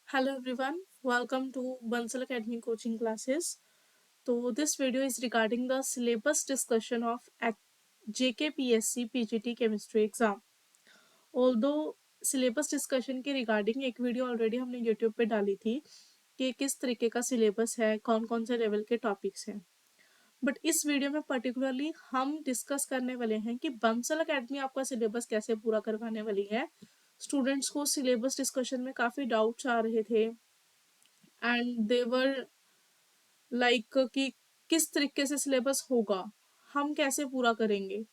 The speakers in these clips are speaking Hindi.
Hello everyone, welcome to Bansal Academy coaching classes. So this video is regarding the syllabus discussion of JKPSC PGT chemistry exam. Although syllabus discussion के regarding एक वीडियो ऑलरेडी हमने यूट्यूब पे डाली थी कि किस तरीके का सिलेबस है, कौन कौन से लेवल के टॉपिक्स हैं, बट इस वीडियो में पर्टिकुलरली हम डिस्कस करने वाले हैं कि बंसल अकेडमी आपका सिलेबस कैसे पूरा करवाने वाली है. स्टूडेंट्स को सिलेबस डिस्कशन में काफ़ी डाउट्स आ रहे थे एंड देवर लाइक कि किस तरीके से सिलेबस होगा, हम कैसे पूरा करेंगे,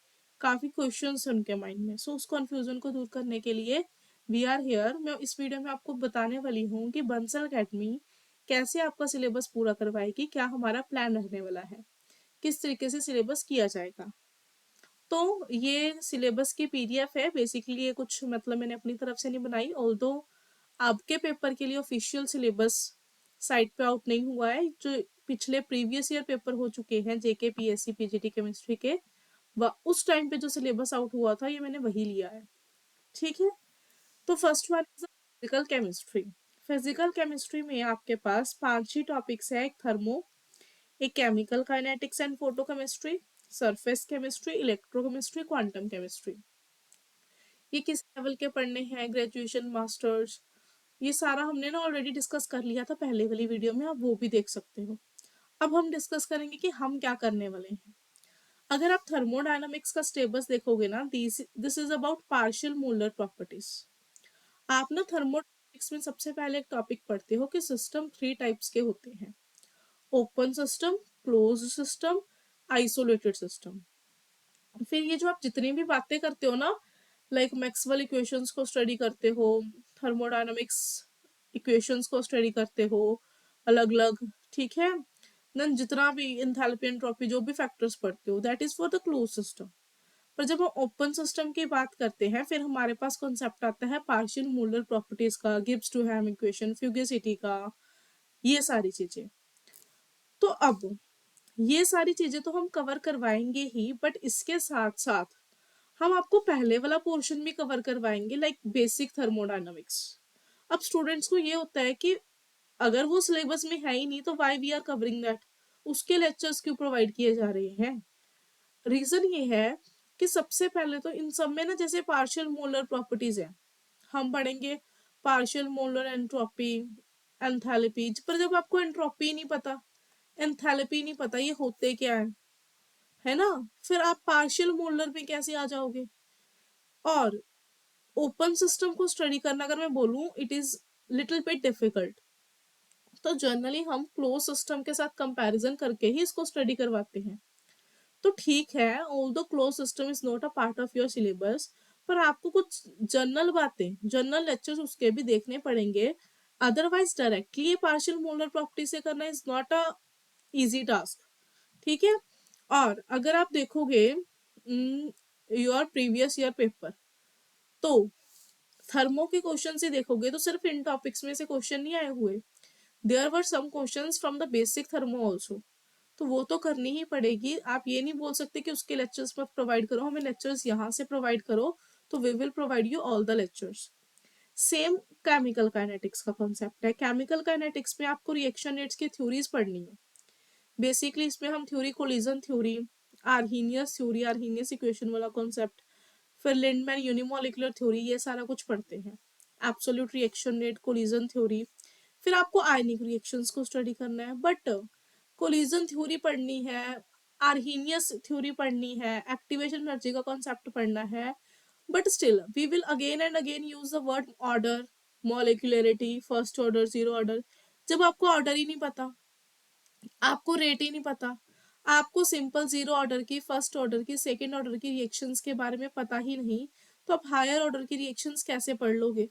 काफ़ी क्वेश्चंस हैं उनके माइंड में. सो उस कन्फ्यूज़न को दूर करने के लिए वी आर हियर. मैं इस वीडियो में आपको बताने वाली हूँ कि बंसल अकेडमी कैसे आपका सिलेबस पूरा करवाएगी, क्या हमारा प्लान रहने वाला है, किस तरीके से सिलेबस किया जाएगा. तो ये सिलेबस की पीडीएफ है. बेसिकली ये कुछ मतलब मैंने अपनी तरफ से नहीं बनाई, ऑल्दो आपके पेपर के लिए ऑफिशियल सिलेबस साइट पे आउट नहीं हुआ है. जो पिछले प्रीवियस ईयर पेपर हो चुके हैं जेके पीएससी पीजीटी केमिस्ट्री के, उस टाइम पे जो सिलेबस आउट हुआ था ये मैंने वही लिया है. ठीक है. तो first one is physical chemistry. Physical chemistry में आपके पास 5 ही टॉपिक्स है. एक थर्मो, एक chemical kinetics and photochemistry, surface chemistry, electrochemistry, quantum chemistry. ये किस लेवल के पढ़ने हैं, ग्रेजुएशन, मास्टर्स, ये सारा हमने ना ऑलरेडी डिस्कस कर लिया था पहले वाली वीडियो में, आप वो भी देख सकते हो. अब हम डिस्कस करेंगे कि हम क्या करने वाले हैं. अगर आप थर्मोडायनामिक्स का सिलेबस देखोगे ना, this is about partial molar properties. आप ना थर्मोडायनामिक्स में सबसे पहले एक टॉपिक पढ़ते हो कि सिस्टम 3 टाइप्स के होते हैं: open system, close system, isolated system. फिर ये जो आप जितनी भी बातें करते हो ना, लाइक मैक्सवेल इक्वेशंस को स्टडी करते हो, थर्मोडायनामिक्स इक्वेशंस को स्टडी करते हो अलग अलग, ठीक है, देन जितना भी एंथैल्पी एंट्रोपी जो भी फैक्टर्स पढ़ते हो, that is for the close system. पर जब हम ओपन सिस्टम की बात करते हैं, फिर हमारे पास कॉन्सेप्ट आता है पार्शियल मोलर प्रॉपर्टीज का, गिब्स टू हैम इक्वेशन, फ्यूगेसिटी का, ये सारी चीजें. तो अब ये सारी चीजें तो हम कवर करवाएंगे ही, बट इसके साथ साथ हम आपको पहले वाला पोर्शन भी कवर करवाएंगे, लाइक बेसिक थर्मोडायनामिक्स. अब स्टूडेंट्स को ये होता है कि अगर वो सिलेबस में है ही नहीं तो why we are covering that, उसके लेक्चर्स क्यों प्रोवाइड किए जा रहे हैं. रीजन ये है कि सबसे पहले तो इन सब में ना, जैसे पार्शियल मोलर प्रॉपर्टीज है, हम पढ़ेंगे पार्शियल मोलर एंट्रोपी, एंथैल्पी. पर जब आपको एंट्रोपी नहीं पता, एंथैल्पी नहीं पता ये होते क्या है ना, फिर आप पार्शियल मोलर पे कैसे आ जाओगे. और ओपन सिस्टम को स्टडी करना अगर मैं बोलूं, it is little bit difficult. तो जनरली हम क्लोज सिस्टम के साथ कंपैरिजन करके ही इसको स्टडी करवाते हैं. तो ठीक है, although close system is not a part of your syllabus, पर आपको कुछ जनरल बातें, जनरल लेक्चर्स उसके भी देखने पड़ेंगे. अदरवाइज डायरेक्टली ये पार्शियल मोलर प्रॉपर्टी से करना is not a easy task. ठीक है. और अगर आप देखोगे योर प्रीवियस ईयर पेपर, तो थर्मो के क्वेश्चन से देखोगे तो सिर्फ इन टॉपिक्स में से क्वेश्चन नहीं आए हुए. There were some questions from the basic thermo also. तो वो तो करनी ही पड़ेगी. आप ये नहीं बोल सकते कि उसके लेक्चर्स मत प्रोवाइड करो, हमें लेक्चर्स यहाँ से प्रोवाइड करो. तो we will provide you all the lectures. Same chemical kinetics का कॉन्सेप्ट है. केमिकल काइनेटिक्स में आपको रिएक्शन रेट्स की थ्योरीज पढ़नी है. बेसिकली इसमें हम theory, collision theory, Arrhenius theory, Arrhenius equation वाला कॉन्सेप्ट, फिर लिंडमैन यूनिमोलिकुलर थ्योरी, ये सारा कुछ पढ़ते हैं. Absolute reaction rate, collision theory. फिर आपको आयनिक रिएक्शंस को स्टडी करना है, बट कोलिजन थ्योरी पढ़नी है, आर्हीनियस थ्योरी पढ़नी है, एक्टिवेशन एनर्जी का कॉन्सेप्ट पढ़ना है. But still we will again and again use the word order, molecularity, first order, zero order. जब आपको ऑर्डर ही नहीं पता, आपको रेट ही नहीं पता, आपको सिंपल जीरो ऑर्डर की, फर्स्ट ऑर्डर की, सेकेंड ऑर्डर की रिएक्शंस के बारे में पता ही नहीं, तो आप हायर ऑर्डर की रिएक्शंस कैसे पढ़ लोगे.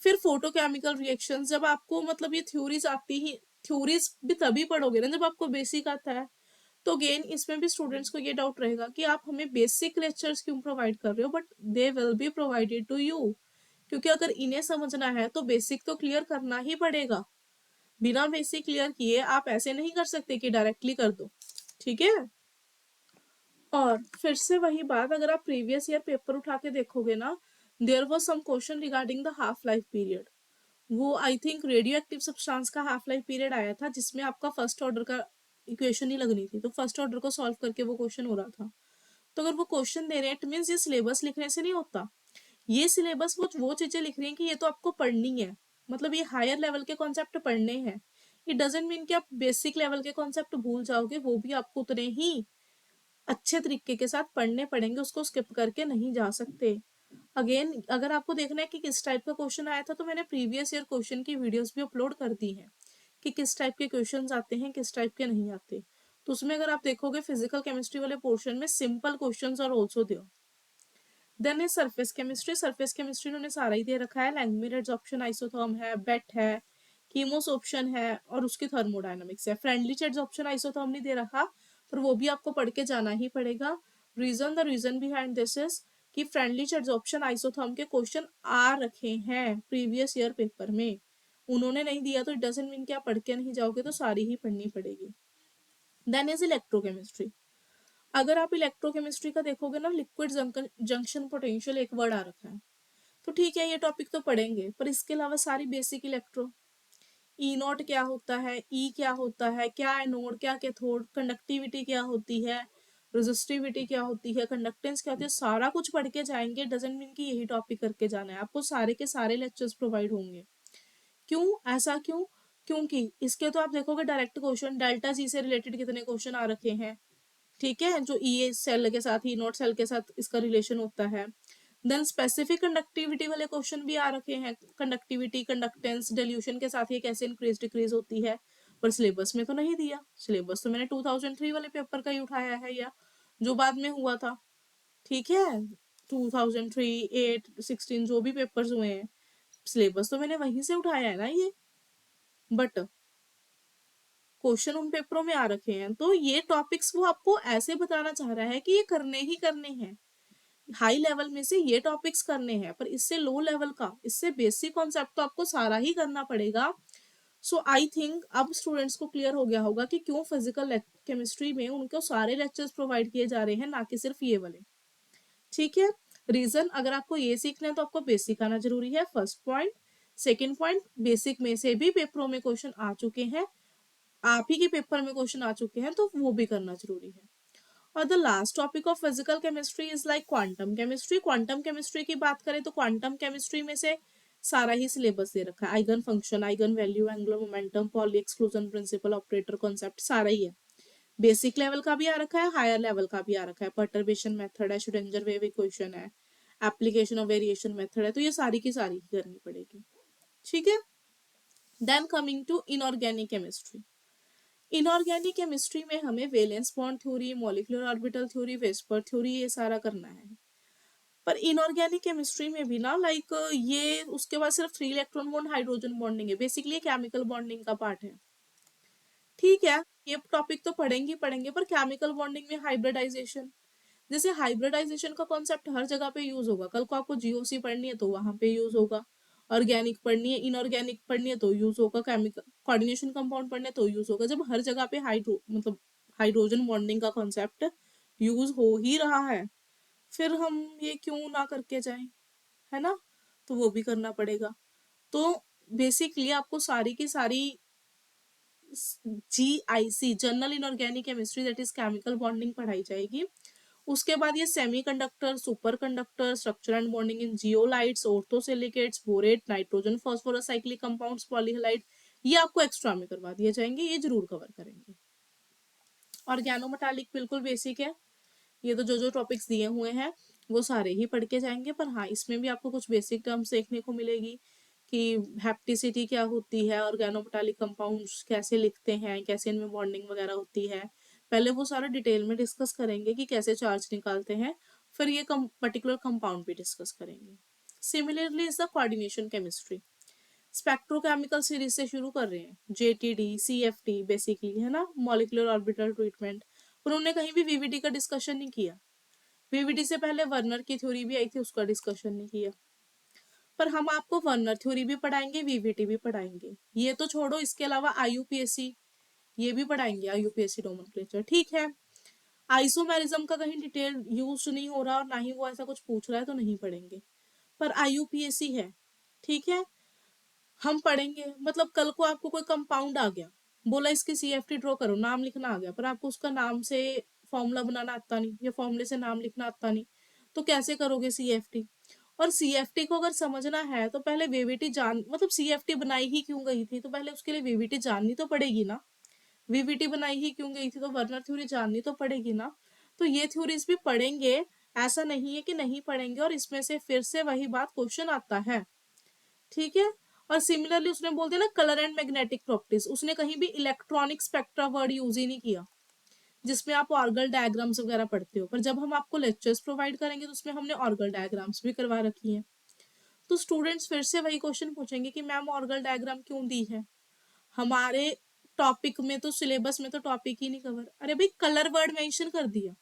फिर फोटोकेमिकल रिएक्शंस, जब आपको मतलब ये थ्योरीज आती ही, थ्योरीज भी तभी पढ़ोगे ना जब आपको बेसिक आता है. तो अगेन इसमें भी स्टूडेंट्स को ये डाउट रहेगा कि आप हमें बेसिक लेक्चर्स क्यों प्रोवाइड कर रहे हो, but they will be provided to you. क्योंकि अगर इन्हें समझना है तो बेसिक तो क्लियर करना ही पड़ेगा. बिना बेसिक क्लियर किए आप ऐसे नहीं कर सकते कि डायरेक्टली कर दो. ठीक है. और फिर से वही बात, अगर आप प्रीवियस ईयर पेपर उठा के देखोगे ना, there was some question regarding the half life period. वो I think radioactive substance का हाफ लाइफ पीरियड आया था, जिसमें आपका फर्स्ट ऑर्डर का इक्वेशन ही लगनी थी, तो फर्स्ट ऑर्डर को सॉल्व करके वो क्वेश्चन हो रहा था। तो अगर वो क्वेश्चन दे रहे हैं, इट मीन्स ये सिलेबस लिखने से नहीं होता। ये सिलेबस वो चीजें लिख रही हैं कि ये तो आपको पढ़नी है, मतलब ये हायर लेवल के कॉन्सेप्ट पढ़ने हैं। इट डजेंट मीन कि आप बेसिक लेवल के कॉन्सेप्ट भूल जाओगे, वो भी आपको उतने ही अच्छे तरीके के साथ पढ़ने पड़ेंगे, उसको स्किप करके नहीं जा सकते। अगेन अगर आपको देखना है कि किस टाइप का क्वेश्चन आया था, तो मैंने प्रीवियस ईयर क्वेश्चन की वीडियोस भी अपलोड कर दी हैं कि किस टाइप के क्वेश्चंस आते हैं, किस टाइप के नहीं आते। तो उसमें अगर आप देखोगे फिजिकल केमिस्ट्री वाले पोर्शन में सिंपल क्वेश्चंस और ऑल्सो दो। देन है सरफेस केमिस्ट्री। सरफेस केमिस्ट्री उन्होंने सारा ही दे रखा है, लैंगमिर एडसॉर्प्शन आइसोथर्म है, बेट है, कीमोस ऑप्शन है और उसकी थर्मोडायनामिक्स है। फ्रेंडली एडसॉर्प्शन आइसोथर्म नहीं दे रखा, पर वो भी आपको पढ़ के जाना ही पड़ेगा। रीजन बिहाइंड दिस इज कि फ्रेंडली एडसॉर्प्शन आइसोथर्म के क्वेश्चन आ रखे हैं प्रीवियस ईयर पेपर में, उन्होंने नहीं दिया तो इट डजंट मीन कि आप पढ़ के नहीं जाओगे, तो सारी ही पढ़नी पड़ेगी। Then is electrochemistry. अगर आप इलेक्ट्रोकेमिस्ट्री का देखोगे ना, लिक्विड जंक्शन पोटेंशियल एक वर्ड आ रखा है, तो ठीक है ये टॉपिक तो पढ़ेंगे, पर इसके अलावा सारी बेसिक इलेक्ट्रो, ई नॉट क्या होता है, ई क्या होता है, क्या एनोड क्या कैथोड, कंडक्टिविटी क्या होती है, रेजिस्टिविटी क्या होती है, कंडक्टेंस क्या होती है, सारा कुछ पढ़ के जाएंगे। डजंट मीन कि यही टॉपिक करके जाना है, आपको सारे के सारे लेक्चर्स प्रोवाइड होंगे। क्यों ऐसा क्यों? क्योंकि इसके तो आप देखोगे डायरेक्ट क्वेश्चन, डेल्टा जी से रिलेटेड कितने क्वेश्चन आ रखे हैं, ठीक है, जो ई सेल के साथ ई नॉट सेल के साथ इसका रिलेशन होता है। देन स्पेसिफिक कंडक्टिविटी वाले क्वेश्चन भी आ रखे हैं, कंडक्टिविटी कंडक्टेंस डिल्यूशन के साथ ये कैसे इंक्रीज डिक्रीज होती है, पर सिलेबस में तो नहीं दिया। सिलेबस तो मैंने 2003 वाले पेपर का ही उठाया है, या जो बाद में हुआ था, ठीक है, 2003 8 16 जो भी पेपर्स हुए हैं, सिलेबस तो मैंने वहीं से उठाया है ना ये, बट क्वेश्चन उन पेपरों में आ रखे हैं। तो ये टॉपिक्स वो आपको ऐसे बताना चाह रहा है कि ये करने ही करने हैं, हाई लेवल में से ये टॉपिक्स करने हैं, पर इससे लो लेवल का, इससे बेसिक कॉन्सेप्ट तो आपको सारा ही करना पड़ेगा। सो आई थिंक अब स्टूडेंट्स को क्लियर हो गया होगा कि क्यों फिजिकल केमिस्ट्री में उनको सारे लेक्चर्स प्रोवाइड किए जा रहे हैं, ना कि सिर्फ ये वाले, ठीक है। रीजन, अगर आपको ये सीखना है तो आपको बेसिक आना जरूरी है, first point. Second point, basic में से भी पेपरों में क्वेश्चन आ चुके हैं, आप ही के पेपर में क्वेश्चन आ चुके हैं, तो वो भी करना जरूरी है। और the last topic of physical chemistry is like quantum chemistry. Quantum chemistry की बात करें तो क्वांटम केमिस्ट्री में से सारा ही सिलेबस दे रखा है, eigen function, eigen value, angular momentum, poly exclusion principle, operator concept, सारा ही है। बेसिक लेवल का भी आ रखा है, हायर लेवल का भी आ रखा है, पर्टर्बेशन मेथड है, श्रोडिंगर वेव इक्वेशन है, एप्लीकेशन ऑफ वेरिएशन मेथड है, तो ये सारी की सारी ही करनी पड़ेगी, ठीक है। Then coming to inorganic chemistry. Inorganic chemistry में हमें valence bond theory, molecular orbital theory, VSEPR theory, ये सारा करना है। पर इनऑर्गेनिक केमिस्ट्री में भी ना, लाइक ये उसके बाद सिर्फ 3 इलेक्ट्रॉन बॉन्ड हाइड्रोजन बॉन्डिंग है, बेसिकली केमिकल बॉन्डिंग का पार्ट है, ठीक है। ये टॉपिक तो पढ़ेंगे पढ़ेंगे, पर केमिकल बॉन्डिंग में हाइब्रिडाइजेशन, जैसे हाइब्रिडाइजेशन का कॉन्सेप्ट हर जगह पे यूज होगा, कल को आपको जीओसी पढ़नी है तो वहां पे यूज होगा, ऑर्गेनिक पढ़नी है, इनऑर्गेनिक पढ़नी है तो यूज होगा, केमिकल कोऑर्डिनेशन कंपाउंड पढ़ने तो यूज होगा। जब हर जगह पे मतलब हाइड्रोजन बॉन्डिंग का कॉन्सेप्ट यूज हो ही रहा है, फिर हम ये क्यों ना करके जाएं, है ना, तो वो भी करना पड़ेगा। तो बेसिकली आपको सारी की सारी GIC, general inorganic chemistry, that is chemical bonding, पढ़ाई जाएगी। उसके बाद ये semiconductor, superconductor, structure and bonding in zeolites, orthosilicates, borate, nitrogen phosphorus cyclic compounds, polyhalide, ये आपको एक्स्ट्रा में करवा दिए जाएंगे, ये जरूर कवर करेंगे। ऑर्गेनोमेटालिक बिल्कुल बेसिक है, ये तो जो टॉपिक्स दिए हुए हैं वो सारे ही पढ़ के जाएंगे, पर हाँ इसमें भी आपको कुछ बेसिक टर्म्स देखने को मिलेगी कि हेप्टिसिटी क्या होती है, ऑर्गेनोमेटालिक कंपाउंड्स कैसे लिखते हैं, कैसे इनमें बॉन्डिंग वगैरह होती है, पहले वो सारा डिटेल में डिस्कस करेंगे कि कैसे चार्ज निकालते हैं, फिर ये पर्टिकुलर कंपाउंड भी डिस्कस करेंगे। Similarly is the coordination chemistry. Spectrochemical series से शुरू कर रहे हैं, JTD, CFT बेसिकली, है ना, मॉलिक्यूलर ऑर्बिटल ट्रीटमेंट, उन्होंने कहीं भी VVD का डिस्कशन नहीं किया। VVD से पहले वर्नर की थ्योरी भी आई थी, उसका डिस्कशन नहीं किया। पर हम आपको वर्नर थ्योरी भी पढ़ाएंगे, VVD भी पढ़ाएंगे, ये तो छोड़ो, इसके अलावा IUPAC ये भी पढ़ाएंगे, IUPAC नोमेनक्लेचर, ठीक है। आइसोमेरिज्म का कहीं डिटेल यूज नहीं हो रहा और ना ही वो ऐसा कुछ पूछ रहा है, तो नहीं पढ़ेंगे, पर IUPAC है, ठीक है। हम पढ़ेंगे, मतलब कल को आपको कोई कंपाउंड आ गया, बोला इसकी सीएफटी ड्रॉ करो, नाम लिखना आ गया, पर आपको उसका नाम से फॉर्मूला बनाना आता नहीं या फॉर्मूले से नाम लिखना आता नहीं, तो कैसे करोगे सीएफटी? और सीएफटी को अगर समझना है तो पहले वीवीटी जान, मतलब सीएफटी बनाई ही क्यों गई थी, तो पहले उसके लिए वीवीटी जाननी तो पड़ेगी ना। वीवीटी बनाई ही क्यों गई थी, तो वर्नर थ्योरी जाननी तो पड़ेगी ना। तो ये थ्योरीज भी पढ़ेंगे, ऐसा नहीं है कि नहीं पढ़ेंगे, और इसमें से फिर से वही बात क्वेश्चन आता है, ठीक है। और सिमिलरली उसने बोल दिया ना कलर एंड मैग्नेटिक प्रॉपर्टीज, उसने कहीं भी इलेक्ट्रॉनिक स्पेक्ट्रा वर्ड यूज ही नहीं किया, जिसमें आप ऑर्गल डायग्राम्स वगैरह पढ़ते हो, पर जब हम आपको लेक्चर्स प्रोवाइड करेंगे तो उसमें हमने ऑर्गल डायग्राम्स भी करवा रखी है। तो स्टूडेंट्स फिर से वही क्वेश्चन पूछेंगे कि मैम ऑर्गल डायग्राम क्यों दी है, हमारे टॉपिक में तो, सिलेबस में तो टॉपिक ही नहीं कवर। अरे भाई कलर वर्ड मेंशन कर दिया,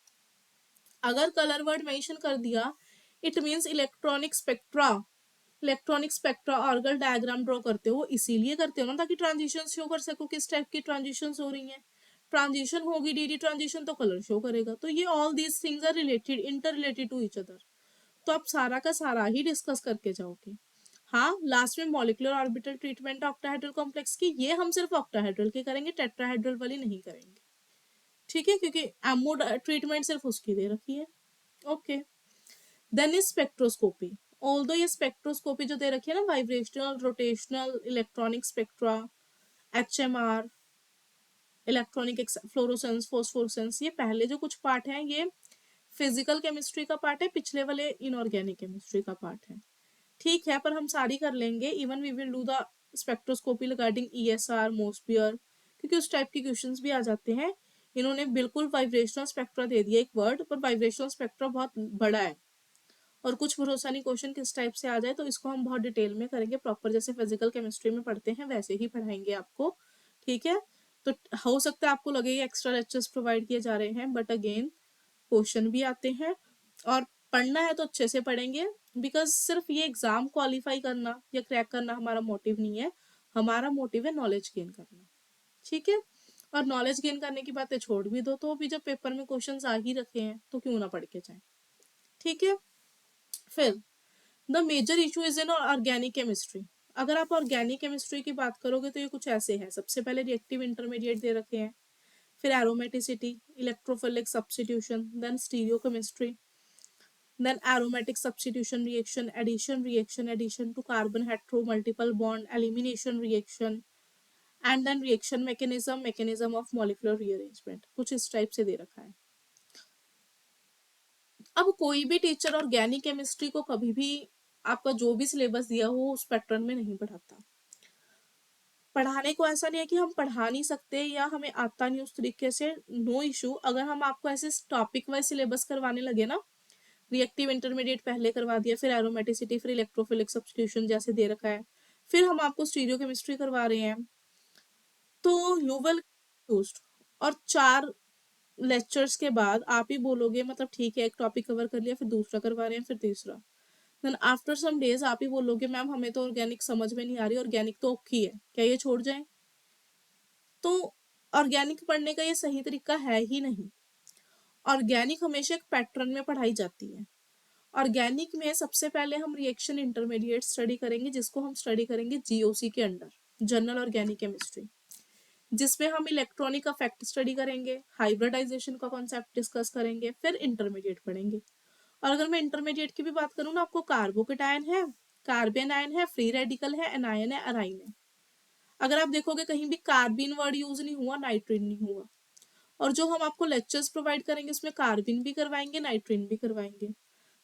अगर कलर वर्ड मेंशन कर दिया it means electronic spectra Orgel diagram draw करते हो, इसीलिए करते हो ना, ताकि ट्रांजिशन शो कर सको किस टाइप की ट्रांजिशन हो रही हैं। ट्रांजिशन होगी डीडी ट्रांजिशन तो कलर शो करेगा, तो ये all these things are related, inter related to each other. तो आप सारा का सारा ही डिस्कस करके जाओगे। हाँ, लास्ट में molecular orbital treatment octahedral complex की, ये हम सिर्फ ऑक्टाहेड्रल की करेंगे, टेट्राहेड्रल वाली नहीं करेंगे, ठीक है, क्योंकि एमो ट्रीटमेंट सिर्फ उसकी दे रखी है। Okay, then is spectroscopy. Although ये स्पेक्ट्रोस्कोपी जो दे रखी है ना, vibrational, rotational, electronic spectra, NMR, electronic fluorescence, phosphorescence, ये पहले जो कुछ पार्ट है ये फिजिकल केमिस्ट्री का पार्ट है, पिछले वाले इनऑर्गेनिक केमिस्ट्री का पार्ट है, ठीक है, पर हम सारी कर लेंगे। Even we will do the spectroscopy regarding ESR, Mossbauer, क्योंकि उस टाइप के क्वेश्चंस भी आ जाते हैं। इन्होंने बिल्कुल वाइब्रेशनल स्पेक्ट्रा दे दिया एक वर्ड, पर वाइब्रेशनल स्पेक्ट्रा बहुत बड़ा है, और कुछ भरोसा नहीं क्वेश्चन किस टाइप से आ जाए, तो इसको हम बहुत डिटेल में करेंगे, प्रॉपर जैसे फिजिकल केमिस्ट्री में पढ़ते हैं वैसे ही पढ़ाएंगे आपको, ठीक है। तो हो सकता है आपको लगे एक्स्ट्रा लेक्चर्स प्रोवाइड किए जा रहे हैं, बट अगेन क्वेश्चन भी आते हैं, और पढ़ना है तो अच्छे से पढ़ेंगे, बिकॉज सिर्फ ये एग्जाम क्वालिफाई करना या क्रैक करना हमारा मोटिव नहीं है, हमारा मोटिव है नॉलेज गेन करना, ठीक है। और नॉलेज गेन करने की बातें छोड़ भी दो, तो अभी जब पेपर में क्वेश्चंस आ ही रखे हैं तो क्यों ना पढ़ के जाए, ठीक है। फिर the major issue is in organic chemistry. अगर आप ऑर्गेनिक केमिस्ट्री की बात करोगे तो ये कुछ ऐसे है, सबसे पहले रिएक्टिव इंटरमीडिएट दे रखे हैं, फिर aromaticity, electrophilic substitution, then stereochemistry, then aromatic substitution reaction to carbon hetero multiple bond elimination reaction, and then reaction mechanism of molecular rearrangement, कुछ इस टाइप से दे रखा है। अब कोई भी टीचर ऑर्गेनिक केमिस्ट्री को कभी भी आपका जो भी सिलेबस दिया हो उस पैटर्न में नहीं पढ़ाता। पढ़ाने को ऐसा नहीं है कि हम पढ़ा नहीं सकते या हमें आता नहीं उस तरीके से, नो इशू। अगर हम आपको ऐसे टॉपिक वाइज सिलेबस करवाने लगे ना, रिएक्टिव इंटरमीडिएट पहले करवा दिया, फिर एरोमेटिसिटी, फिर इलेक्ट्रोफिलिक सब्स्टिट्यूशन जैसे दे रखा है, फिर हम आपको स्टीरियो केमिस्ट्री करवा रहे हैं, तो यू विल कंफ्यूज्ड। और 4 लेक्चर्स के बाद आप ही बोलोगे, मतलब ठीक है एक टॉपिक कवर कर लिया, फिर दूसरा करवा रहे हैं, फिर तीसरा, देन आफ्टर सम डेज आप ही बोलोगे मैम हमें तो ऑर्गेनिक समझ में नहीं आ रही, ऑर्गेनिक तो औखी है, क्या ये छोड़ जाएं? तो ऑर्गेनिक पढ़ने का ये सही तरीका है ही नहीं। ऑर्गेनिक हमेशा एक पैटर्न में पढ़ाई जाती है। ऑर्गेनिक में सबसे पहले हम रिएक्शन इंटरमीडिएट स्टडी करेंगे, जिसको हम स्टडी करेंगे जीओसी के अंडर, जनरल ऑर्गेनिक केमिस्ट्री, जिसमें हम इलेक्ट्रॉनिक अफेक्ट स्टडी करेंगे, हाइब्रिडाइजेशन का कॉन्सेप्ट डिस्कस करेंगे, फिर इंटरमीडिएट पढ़ेंगे। और अगर मैं इंटरमीडिएट की भी बात करूँ ना, आपको कार्बोकेटायन है, कार्बन आयन है, फ्री रेडिकल है, एनायन है, अराइन है। अगर आप देखोगे कहीं भी कार्बिन वर्ड यूज नहीं हुआ, नाइट्रिन नहीं हुआ। और जो हम आपको लेक्चर्स प्रोवाइड करेंगे उसमें कार्बिन भी करवाएंगे, नाइट्रिन भी करवाएंगे।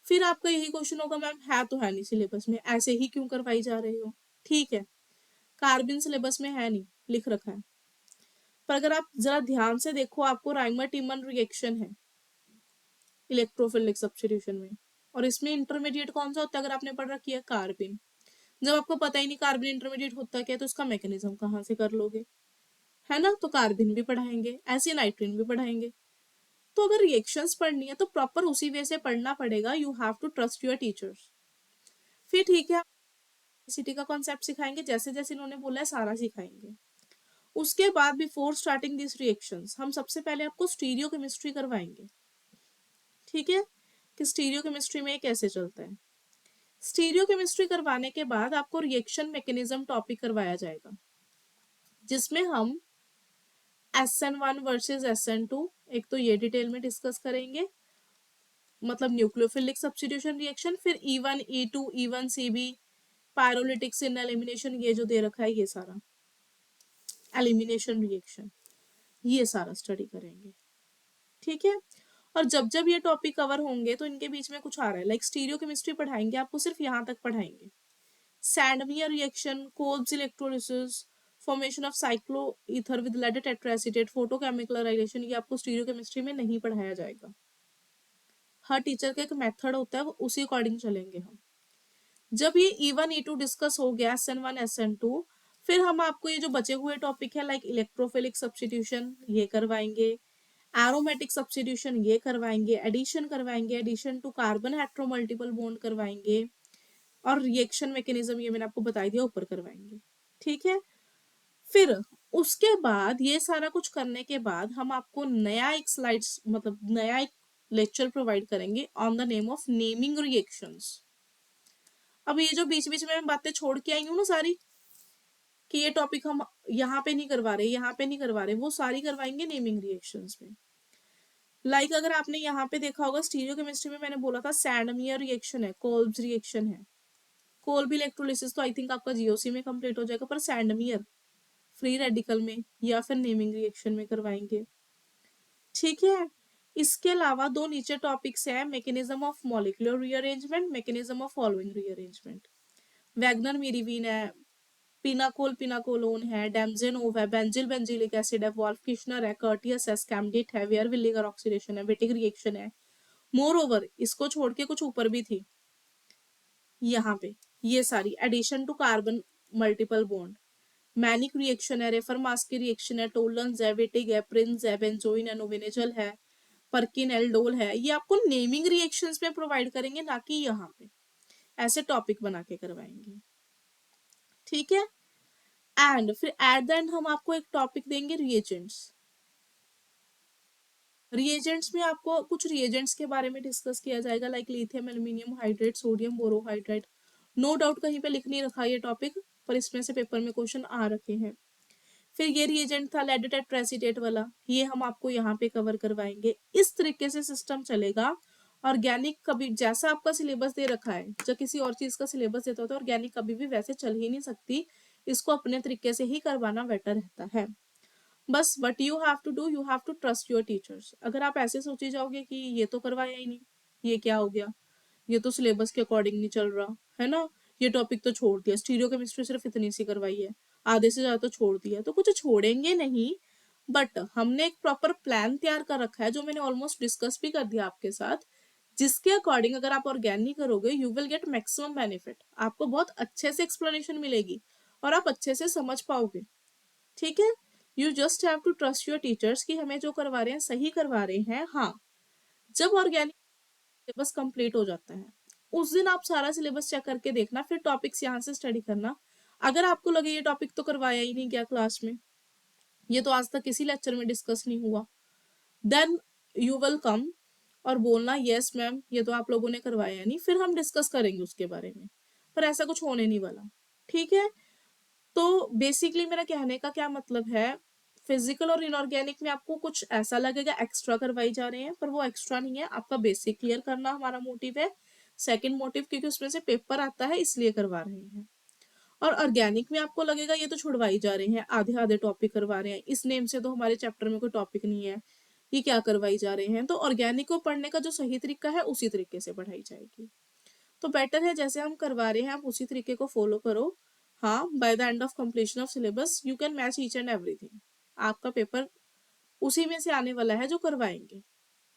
फिर आपका यही क्वेश्चन होगा मैम है तो है नहीं सिलेबस में, ऐसे ही क्यों करवाई जा रहे हो? ठीक है, कार्बिन सिलेबस में है नहीं, लिख रखा है, पर अगर आप जरा ध्यान से देखो आपको राइमर टीमन रिएक्शन है इलेक्ट्रोफिलिक सब्स्टिट्यूशन में, और इसमें इंटरमीडिएट कौन सा होता है? अगर आपने पढ़ रखी है कार्बिन, जब आपको पता ही नहीं कार्बिन इंटरमीडिएट होता क्या है तो इसका मैकेनिज्म कहाँ से कर लोगे, है ना। तो कार्बिन भी पढ़ाएंगे, ऐसे नाइट्रिन भी पढ़ाएंगे। तो अगर रिएक्शंस पढ़नी है तो प्रॉपर उसी वे से पढ़ना पड़ेगा, you have to trust your teachers. फिर ठीक है, सिटी का कॉन्सेप्ट सिखाएंगे, जैसे जैसे इन्होंने बोला है सारा सिखाएंगे। उसके बाद बिफोर स्टार्टिंग दिस रिएक्शंस हम सबसे पहले आपको स्टीरियो केमिस्ट्री करवाएंगे, ठीक है, कि स्टीरियो केमिस्ट्री में कैसे चलता है। स्टीरियोकेमिस्ट्री करवाने के बाद आपको रिएक्शन मैकेनिज्म टॉपिक करवाया जाएगा, जिसमें हम SN1 वर्सेस SN2 एक तो ये डिटेल में डिस्कस करेंगे, मतलब न्यूक्लियोफिलिक सब्स्टिट्यूशन रिएक्शन, फिर E1 E2 E1 CB, पायरोलिटिक्स इन एलिमिनेशन, ये जो दे रखा है ये सारा एलिमिनेशन रिएक्शन, ये सारा स्टडी करेंगे। ठीक है, और जब जब ये टॉपिक कवर होंगे तो इनके बीच में कुछ आ रहा है, लाइक स्टीरियोकेमिस्ट्री पढ़ाएंगे आपको, सिर्फ यहाँ तक पढ़ाएंगे। Sandmeyer reaction, Kolbe's electrolysis, formation of cyclo ether with lead tetraacetate, photochemicalization, ये आपको स्टीरियोकेमिस्ट्री में नहीं पढ़ाया जाएगा। हर टीचर का एक मेथड होता है, वो उसी अकॉर्डिंग चलेंगे हम। जब ये E1 E2 डिस्कस हो गया, SN1 SN2, फिर हम आपको ये जो बचे हुए टॉपिक है लाइक इलेक्ट्रोफिलिक सब्स्टिट्यूशन ये करवाएंगे, एरोमेटिक सब्स्टिट्यूशन ये करवाएंगे, एडिशन करवाएंगे, addition to carbon hetero multiple bond करवाएंगे, और रिएक्शन मैकेनिज्म ये मैंने आपको बता दिया ऊपर करवाएंगे। ठीक है, फिर उसके बाद ये सारा कुछ करने के बाद हम आपको नया एक स्लाइड्स, मतलब नया एक लेक्चर प्रोवाइड करेंगे on the name of naming reactions. अब ये जो बीच बीच में मैं बातें छोड़ के आई हूँ ना सारी, कि ये टॉपिक हम यहाँ पे नहीं करवा रहे, यहाँ पे नहीं करवा रहे, वो सारी करवाएंगे नेमिंग रिएक्शंस में। लाइक अगर आपने यहाँ पे देखा होगा स्टीरियोकेमिस्ट्री में मैंने बोला था सैंडमियर रिएक्शन है, कोल्ब्स रिएक्शन है, कोल्ब इलेक्ट्रोलिसिस तो आई थिंक आपका जीओसी में कंप्लीट हो जाएगा, पर सैंडमियर फ्री रेडिकल में या फिर नेमिंग रिएक्शन में करवाएंगे। ठीक है, इसके अलावा दो नीचे टॉपिक्स हैं, mechanism of molecular rearrangement, mechanism of following rearrangement. Wagner Meerwein है, पिनाकोलोन है, डेमजेनोव है, बेंजिल बेंजिलिक एसिड है, वॉल्फ किशनर है, कर्टियस है, स्कैमडिट है, वेयर विलिगर ऑक्सीडेशन है, विटिक रिएक्शन है। मोर ओवर इसको छोड़ के कुछ ऊपर भी थी यहाँ पे, ये सारी addition to carbon multiple bond, Mannich reaction है, रेफर मास्की रिएक्शन है, टोलन्स है, विटिक है, प्रिंस है, बेंजोइन है, नोविनेजल है, परकिन एल्डोल है। ये आपको नेमिंग रिएक्शंस में प्रोवाइड करेंगे, ना कि यहाँ पे ऐसे टॉपिक बना के करवाएंगे। ठीक है, एंड फिर एट द एंड हम आपको एक टॉपिक देंगे रिएजेंट्स। रिएजेंट्स में आपको कुछ रिएजेंट्स के बारे में डिस्कस किया जाएगा, like lithium aluminium hydrate, sodium borohydrate. No doubt कहीं पे लिख नहीं रखा ये टॉपिक, पर इसमें से पेपर में क्वेश्चन आ रखे हैं। फिर ये रिएजेंट था लेड टेट्राएसीटेट वाला, ये हम आपको यहाँ पे कवर करवाएंगे। इस तरीके से सिस्टम चलेगा। ऑर्गेनिक कभी जैसा आपका सिलेबस दे रखा है, जब किसी और चीज का सिलेबस देता होता है, ऑर्गेनिक कभी भी वैसे चल ही नहीं सकती, इसको अपने तरीके से ही करवाना बेटर रहता है। बस but you have to do, you have to trust your teachers. अगर आप ऐसे सोची जाओगे कि ये तो करवाया ही नहीं, ये क्या हो गया, ये तो सिलेबस के अकॉर्डिंग नहीं चल रहा है ना, ये टॉपिक तो छोड़ दिया, स्टीरियोकेमिस्ट्री सिर्फ इतनी सी करवाई है, आधे से ज्यादा तो छोड़ दिया, तो कुछ छोड़ेंगे नहीं। बट हमने एक प्रॉपर प्लान तैयार कर रखा है, जो मैंने ऑलमोस्ट डिस्कस भी कर दिया आपके साथ, जिसके अकॉर्डिंग अगर आप ऑर्गेनिक करोगे you will get maximum benefit, आपको बहुत अच्छे से एक्सप्लेनेशन मिलेगी और आप अच्छे से समझ पाओगे। ठीक है, you just have to trust your teachers कि हमें जो करवा रहे हैं सही करवा रहे हैं। हाँ, जब ऑर्गेनिक सिलेबस कंप्लीट हो जाता है उस दिन आप सारा सिलेबस चेक करके देखना, फिर टॉपिक्स यहाँ से स्टडी करना। अगर आपको लगे ये टॉपिक तो करवाया ही नहीं गया क्लास में, ये तो आज तक किसी लेक्चर में डिस्कस नहीं हुआ, देन यू विल कम और बोलना यस मैम ये तो आप लोगों ने करवाया नहीं, फिर हम डिस्कस करेंगे उसके बारे में, पर ऐसा कुछ होने नहीं वाला। ठीक है, तो बेसिकली मेरा कहने का क्या मतलब है, फिजिकल और इनऑर्गेनिक में आपको कुछ ऐसा लगेगा एक्स्ट्रा करवाई जा रहे हैं, पर वो एक्स्ट्रा नहीं है, आपका बेसिक क्लियर करना हमारा मोटिव है। सेकंड मोटिव क्योंकि उसमें से पेपर आता है इसलिए करवा रहे हैं। और ऑर्गेनिक में आपको लगेगा ये तो छुड़वाई जा रहे हैं, आधे आधे टॉपिक करवा रहे हैं, इस नेम से तो हमारे चैप्टर में कोई टॉपिक नहीं है, ये क्या करवाई जा रहे हैं। तो ऑर्गेनिक को पढ़ने का जो सही तरीका है उसी तरीके से पढ़ाई जाएगी। तो बेटर है जैसे हम करवा रहे हैं आप उसी तरीके को फॉलो करो। हाँ, by the end of completion of syllabus you can match each and everything, आपका पेपर उसी में से आने वाला है जो करवाएंगे।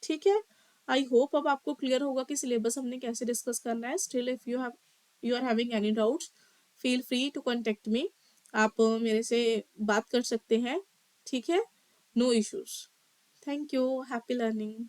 ठीक है, आई होप अब आपको क्लियर होगा कि सिलेबस हमने कैसे डिस्कस करना है। Still if you are having any doubts feel free to contact me, आप मेरे से बात कर सकते हैं। ठीक है, no issues. Thank you, happy learning.